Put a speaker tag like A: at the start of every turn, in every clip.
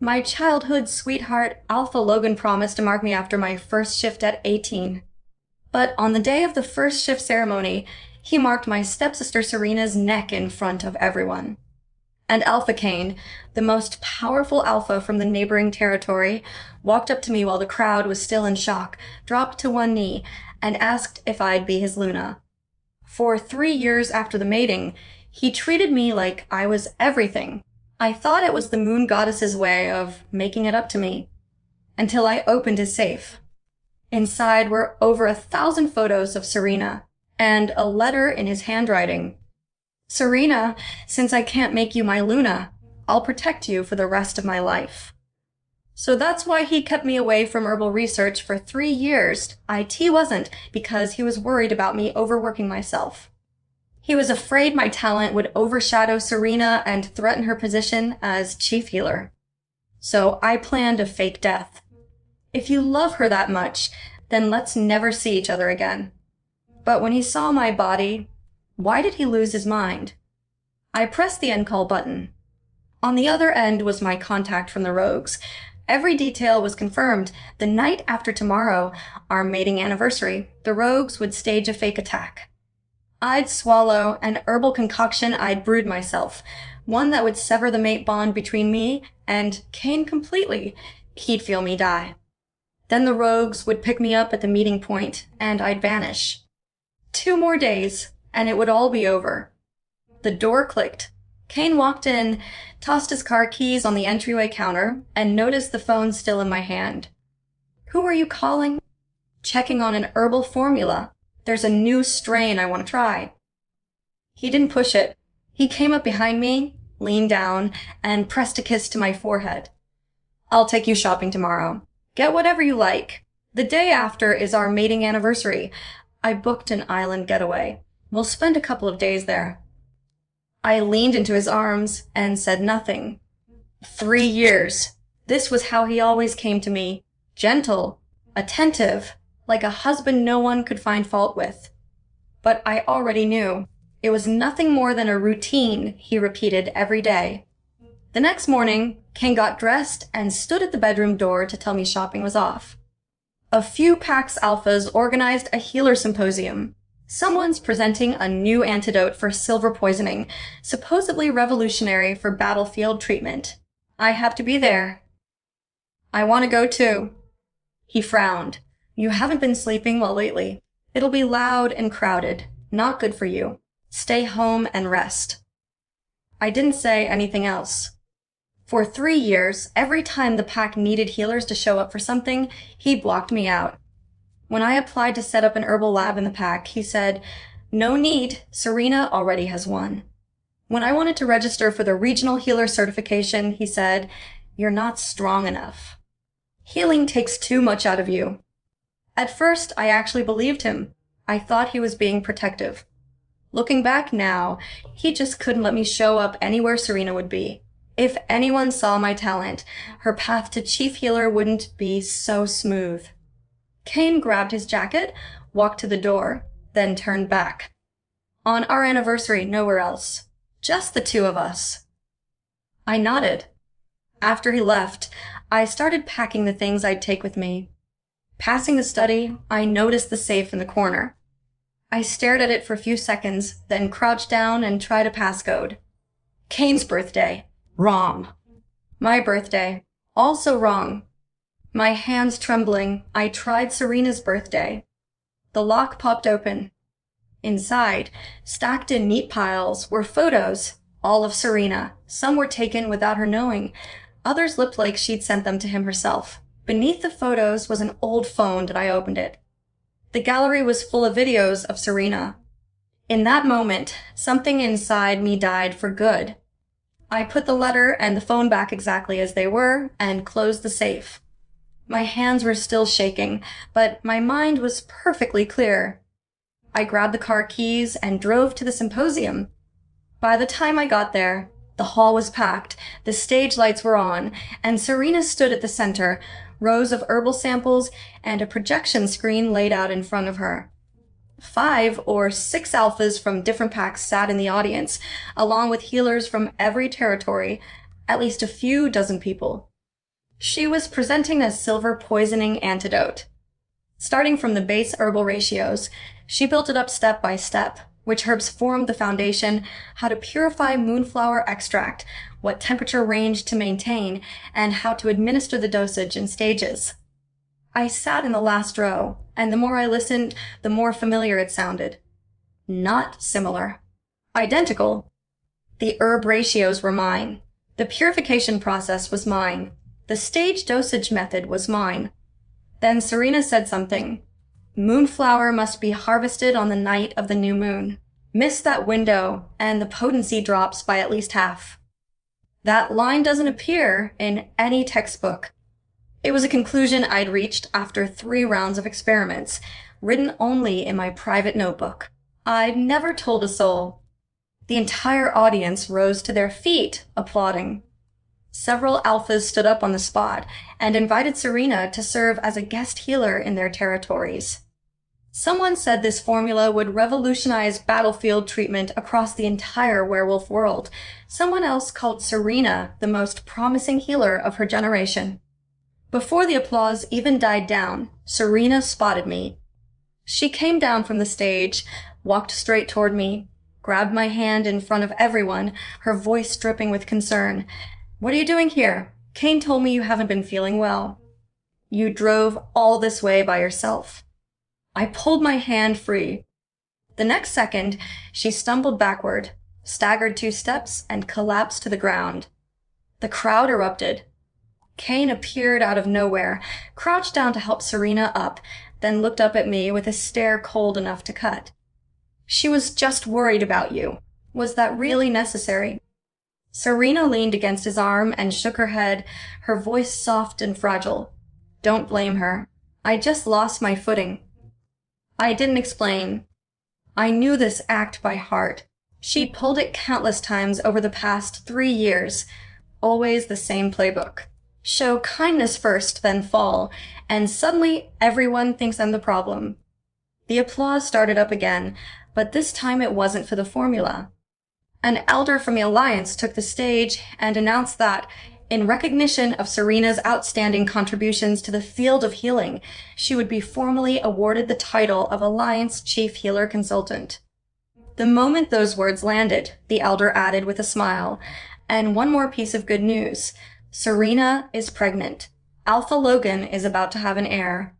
A: My childhood sweetheart, Alpha Logan, promised to mark me after my first shift at 18. But on the day of the first shift ceremony, he marked my stepsister Serena's neck in front of everyone. And Alpha Kane, the most powerful alpha from the neighboring territory, walked up to me while the crowd was still in shock, dropped to one knee, and asked if I'd be his Luna. For 3 years after the mating, he treated me like I was everything. I thought it was the moon goddess's way of making it up to me. Until I opened his safe. Inside were over 1,000 photos of Serena, and a letter in his handwriting. Serena, since I can't make you my Luna, I'll protect you for the rest of my life. So that's why he kept me away from herbal research for 3 years. IT wasn't, because he was worried about me overworking myself. He was afraid my talent would overshadow Serena and threaten her position as chief healer. So I planned a fake death. If you love her that much, then let's never see each other again. But when he saw my body, why did he lose his mind? I pressed the end call button. On the other end was my contact from the Rogues. Every detail was confirmed. The night after tomorrow, our mating anniversary, the Rogues would stage a fake attack. I'd swallow an herbal concoction I'd brewed myself, one that would sever the mate bond between me and Kane completely. He'd feel me die. Then the Rogues would pick me up at the meeting point, and I'd vanish. 2 more days, and it would all be over. The door clicked. Kane walked in, tossed his car keys on the entryway counter, and noticed the phone still in my hand. "Who are you calling?" "Checking on an herbal formula. There's a new strain I want to try." He didn't push it. He came up behind me, leaned down, and pressed a kiss to my forehead. "I'll take you shopping tomorrow. Get whatever you like. The day after is our mating anniversary. I booked an island getaway. We'll spend a couple of days there." I leaned into his arms and said nothing. 3 years. This was how he always came to me. Gentle, attentive, like a husband no one could find fault with. But I already knew. It was nothing more than a routine he repeated every day. The next morning, Kane got dressed and stood at the bedroom door to tell me shopping was off. A few Pax Alphas organized a healer symposium. Someone's presenting a new antidote for silver poisoning, supposedly revolutionary for battlefield treatment. I have to be there. "I want to go too." He frowned. "You haven't been sleeping well lately. It'll be loud and crowded. Not good for you. Stay home and rest." I didn't say anything else. For 3 years, every time the pack needed healers to show up for something, he blocked me out. When I applied to set up an herbal lab in the pack, he said, "No need, Serena already has one." When I wanted to register for the regional healer certification, he said, "You're not strong enough. Healing takes too much out of you." At first, I actually believed him. I thought he was being protective. Looking back now, he just couldn't let me show up anywhere Serena would be. If anyone saw my talent, her path to chief healer wouldn't be so smooth. Kane grabbed his jacket, walked to the door, then turned back. On our anniversary, nowhere else. Just the 2 of us. I nodded. After he left, I started packing the things I'd take with me. Passing the study, I noticed the safe in the corner. I stared at it for a few seconds, then crouched down and tried a passcode. Kane's birthday. Wrong. My birthday. Also wrong. My hands trembling, I tried Serena's birthday. The lock popped open. Inside, stacked in neat piles, were photos, all of Serena. Some were taken without her knowing. Others looked like she'd sent them to him herself. Beneath the photos was an old phone that I opened it. The gallery was full of videos of Serena. In that moment, something inside me died for good. I put the letter and the phone back exactly as they were and closed the safe. My hands were still shaking, but my mind was perfectly clear. I grabbed the car keys and drove to the symposium. By the time I got there, the hall was packed, the stage lights were on, and Serena stood at the center, rows of herbal samples and a projection screen laid out in front of her. 5 or 6 alphas from different packs sat in the audience, along with healers from every territory, at least a few dozen people. She was presenting a silver poisoning antidote. Starting from the base herbal ratios, she built it up step by step, which herbs formed the foundation, how to purify moonflower extract, what temperature range to maintain, and how to administer the dosage in stages. I sat in the last row, and the more I listened, the more familiar it sounded. Not similar. Identical. The herb ratios were mine. The purification process was mine. The stage dosage method was mine. Then Serena said something. Moonflower must be harvested on the night of the new moon. Miss that window, and the potency drops by at least half. That line doesn't appear in any textbook. It was a conclusion I'd reached after 3 rounds of experiments, written only in my private notebook. I'd never told a soul. The entire audience rose to their feet, applauding. Several alphas stood up on the spot and invited Serena to serve as a guest healer in their territories. Someone said this formula would revolutionize battlefield treatment across the entire werewolf world. Someone else called Serena the most promising healer of her generation. Before the applause even died down, Serena spotted me. She came down from the stage, walked straight toward me, grabbed my hand in front of everyone, her voice dripping with concern. What are you doing here? Kane told me you haven't been feeling well. You drove all this way by yourself. I pulled my hand free. The next second, she stumbled backward, staggered 2 steps, and collapsed to the ground. The crowd erupted. Kane appeared out of nowhere, crouched down to help Serena up, then looked up at me with a stare cold enough to cut. She was just worried about you. Was that really necessary? Serena leaned against his arm and shook her head, her voice soft and fragile. Don't blame her. I just lost my footing. I didn't explain. I knew this act by heart. She'd pulled it countless times over the past 3 years. Always the same playbook. Show kindness first, then fall, and suddenly everyone thinks I'm the problem. The applause started up again, but this time it wasn't for the formula. An elder from the Alliance took the stage and announced that, in recognition of Serena's outstanding contributions to the field of healing, she would be formally awarded the title of Alliance Chief Healer Consultant. The moment those words landed, the elder added with a smile, and one more piece of good news. Serena is pregnant. Alpha Logan is about to have an heir.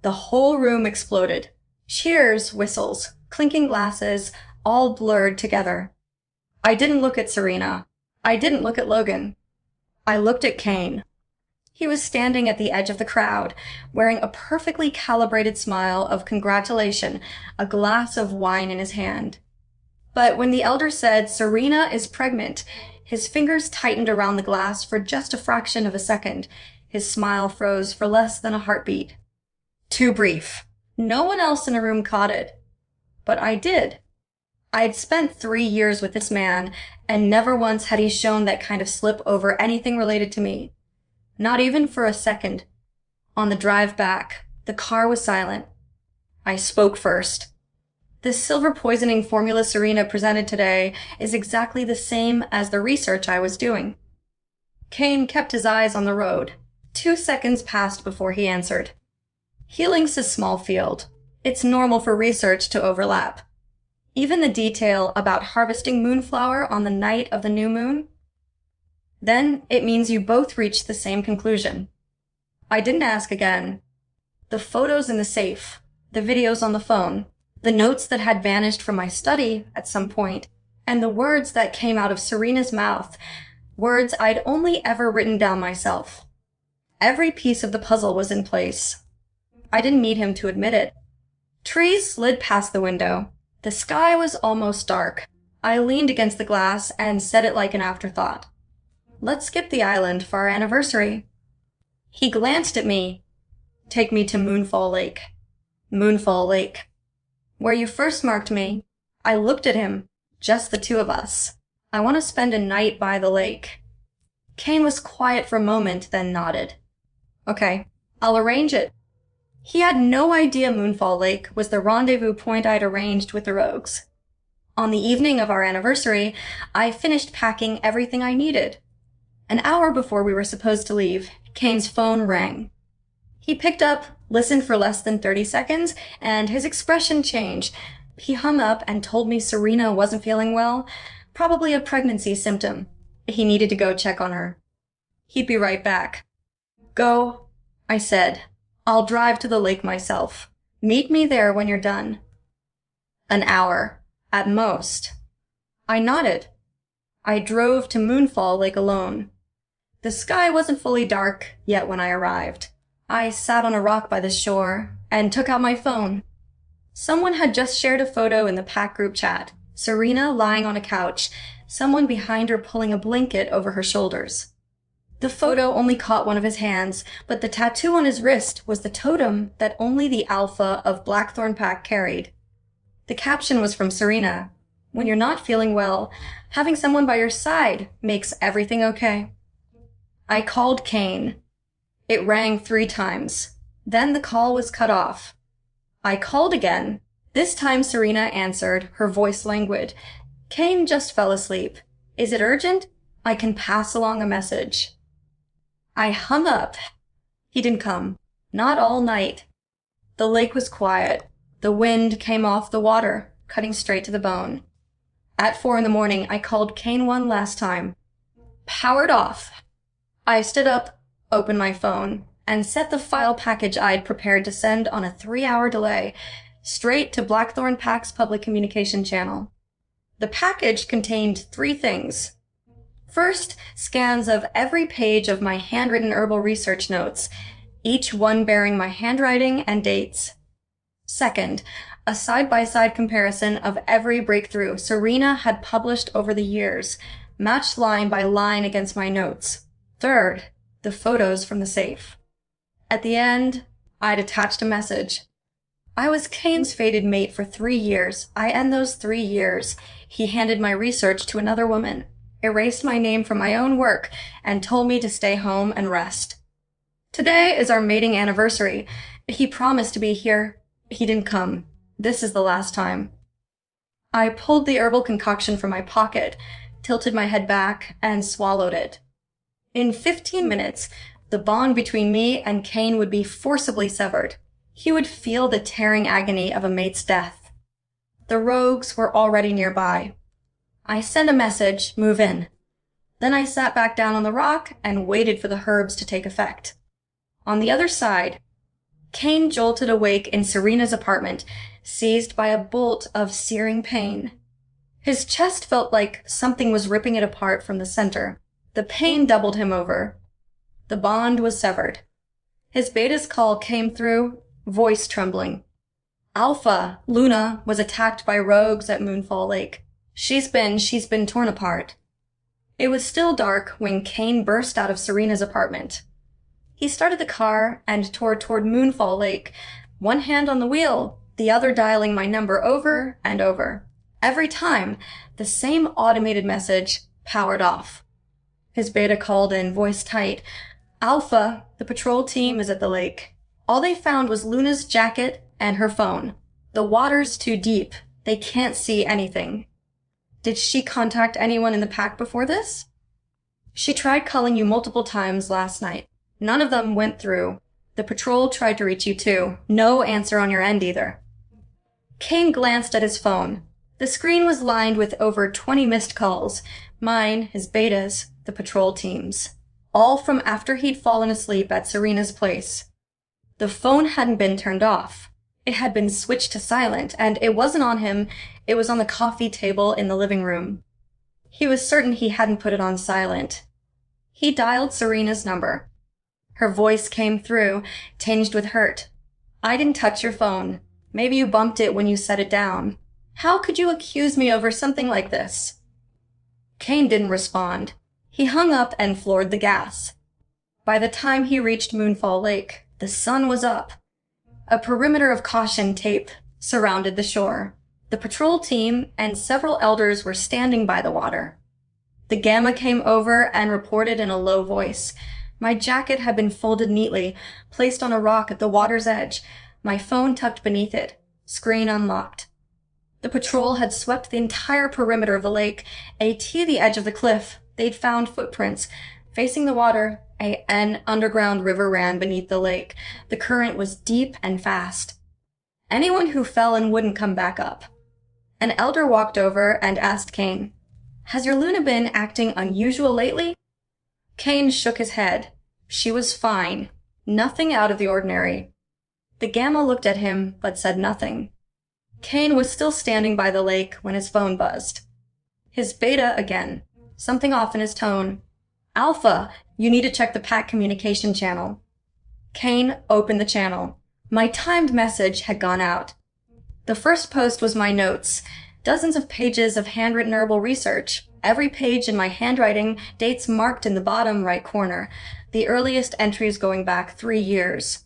A: The whole room exploded. Cheers, whistles, clinking glasses, all blurred together. I didn't look at Serena. I didn't look at Logan. I looked at Kane. He was standing at the edge of the crowd, wearing a perfectly calibrated smile of congratulation, a glass of wine in his hand. But when the elder said, Serena is pregnant, his fingers tightened around the glass for just a fraction of a second. His smile froze for less than a heartbeat. Too brief. No one else in the room caught it. But I did. I had spent 3 years with this man, and never once had he shown that kind of slip over anything related to me. Not even for a second. On the drive back, the car was silent. I spoke first. The silver poisoning formula Serena presented today is exactly the same as the research I was doing. Kane kept his eyes on the road. 2 seconds passed before he answered. Healing's a small field. It's normal for research to overlap. Even the detail about harvesting moonflower on the night of the new moon? Then it means you both reached the same conclusion. I didn't ask again. The photos in the safe, the videos on the phone, the notes that had vanished from my study at some point, and the words that came out of Serena's mouth, words I'd only ever written down myself. Every piece of the puzzle was in place. I didn't need him to admit it. Trees slid past the window. The sky was almost dark. I leaned against the glass and said it like an afterthought. Let's skip the island for our anniversary. He glanced at me. Take me to Moonfall Lake. Moonfall Lake. Where you first marked me. I looked at him. Just the 2 of us. I want to spend a night by the lake. Kane was quiet for a moment, then nodded. Okay, I'll arrange it. He had no idea Moonfall Lake was the rendezvous point I'd arranged with the rogues. On the evening of our anniversary, I finished packing everything I needed. An hour before we were supposed to leave, Kane's phone rang. He picked up, listened for less than 30 seconds, and his expression changed. He hung up and told me Serena wasn't feeling well, probably a pregnancy symptom. He needed to go check on her. He'd be right back. Go, I said. I'll drive to the lake myself. Meet me there when you're done. An hour, at most. I nodded. I drove to Moonfall Lake alone. The sky wasn't fully dark yet when I arrived. I sat on a rock by the shore and took out my phone. Someone had just shared a photo in the pack group chat. Serena lying on a couch, someone behind her pulling a blanket over her shoulders. The photo only caught one of his hands, but the tattoo on his wrist was the totem that only the Alpha of Blackthorn Pack carried. The caption was from Serena. When you're not feeling well, having someone by your side makes everything okay. I called Kane. It rang 3 times. Then the call was cut off. I called again. This time Serena answered, her voice languid. Kane just fell asleep. Is it urgent? I can pass along a message. I hung up. He didn't come. Not all night. The lake was quiet. The wind came off the water, cutting straight to the bone. At 4 a.m, I called Kane one last time. Powered off. I stood up, opened my phone, and set the file package I'd prepared to send on a 3-hour delay, straight to Blackthorn Pack's public communication channel. The package contained 3 things. First, scans of every page of my handwritten herbal research notes, each one bearing my handwriting and dates. Second, a side-by-side comparison of every breakthrough Serena had published over the years, matched line by line against my notes. Third, the photos from the safe. At the end, I'd attached a message. I was Kane's fated mate for 3 years. I end those 3 years. He handed my research to another woman, erased my name from my own work, and told me to stay home and rest. Today is our mating anniversary. He promised to be here. He didn't come. This is the last time. I pulled the herbal concoction from my pocket, tilted my head back, and swallowed it. In 15 minutes, the bond between me and Kane would be forcibly severed. He would feel the tearing agony of a mate's death. The rogues were already nearby. I sent a message, move in. Then I sat back down on the rock and waited for the herbs to take effect. On the other side, Kane jolted awake in Serena's apartment, seized by a bolt of searing pain. His chest felt like something was ripping it apart from the center. The pain doubled him over. The bond was severed. His beta's call came through, voice trembling. Alpha, Luna, was attacked by rogues at Moonfall Lake. She's been torn apart. It was still dark when Kane burst out of Serena's apartment. He started the car and tore toward Moonfall Lake, one hand on the wheel, the other dialing my number over and over. Every time, the same automated message, powered off. His beta called in, voice tight. Alpha, the patrol team is at the lake. All they found was Luna's jacket and her phone. The water's too deep. They can't see anything. Did she contact anyone in the pack before this? She tried calling you multiple times last night. None of them went through. The patrol tried to reach you too. No answer on your end either. Kane glanced at his phone. The screen was lined with over 20 missed calls. Mine, his betas, the patrol team's. All from after he'd fallen asleep at Serena's place. The phone hadn't been turned off. It had been switched to silent, and it wasn't on him. It was on the coffee table in the living room. He was certain he hadn't put it on silent. He dialed Serena's number. Her voice came through, tinged with hurt. I didn't touch your phone. Maybe you bumped it when you set it down. How could you accuse me over something like this? Kane didn't respond. He hung up and floored the gas. By the time he reached Moonfall Lake, the sun was up. A perimeter of caution tape surrounded the shore. The patrol team and several elders were standing by the water. The Gamma came over and reported in a low voice. My jacket had been folded neatly, placed on a rock at the water's edge, my phone tucked beneath it, screen unlocked. The patrol had swept the entire perimeter of the lake, to the edge of the cliff. They'd found footprints, Facing the water, an underground river ran beneath the lake. The current was deep and fast. Anyone who fell in wouldn't come back up. An elder walked over and asked Cain, "Has your Luna been acting unusual lately?" Cain shook his head. She was fine. Nothing out of the ordinary. The Gamma looked at him, but said nothing. Cain was still standing by the lake when his phone buzzed. His Beta again. Something off in his tone. "Alpha, you need to check the pack communication channel." Cain opened the channel. My timed message had gone out. The first post was my notes. Dozens of pages of handwritten herbal research. Every page in my handwriting, dates marked in the bottom right corner. The earliest entries going back 3 years.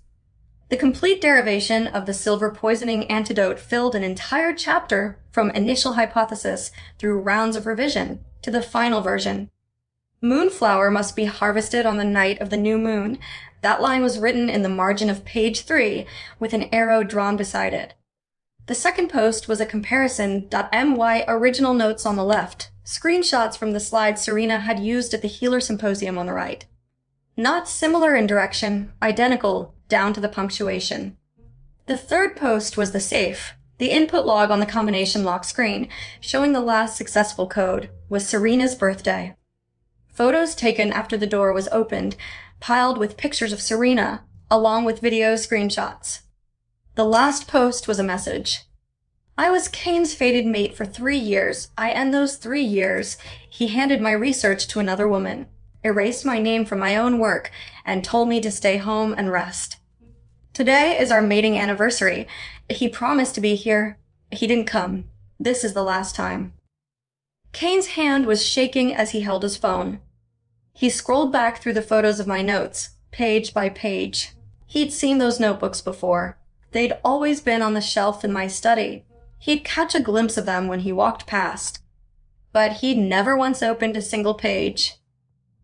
A: The complete derivation of the silver poisoning antidote filled an entire chapter from initial hypothesis through rounds of revision to the final version. Moonflower must be harvested on the night of the new moon. That line was written in the margin of page 3 with an arrow drawn beside it. The second post was a comparison.my original notes on the left, screenshots from the slides Serena had used at the Healer Symposium on the right. Not similar in direction, identical down to the punctuation. The third post was the safe. The input log on the combination lock screen, showing the last successful code, was Serena's birthday. Photos taken after the door was opened, piled with pictures of Serena, along with video screenshots. The last post was a message. "I was Cain's fated mate for 3 years. I end those 3 years. He handed my research to another woman, erased my name from my own work, and told me to stay home and rest. Today is our mating anniversary. He promised to be here. He didn't come. This is the last time." Cain's hand was shaking as he held his phone. He scrolled back through the photos of my notes, page by page. He'd seen those notebooks before. They'd always been on the shelf in my study. He'd catch a glimpse of them when he walked past. But he'd never once opened a single page.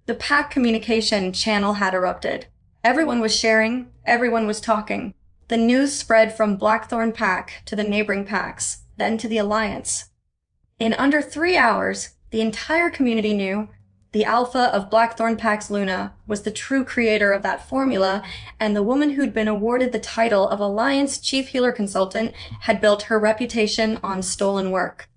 A: The pack communication channel had erupted. Everyone was sharing, everyone was talking. The news spread from Blackthorn Pack to the neighboring packs, then to the Alliance. In under 3 hours, the entire community knew the Alpha of Blackthorn Pack's Luna was the true creator of that formula, and the woman who'd been awarded the title of Alliance Chief Healer Consultant had built her reputation on stolen work.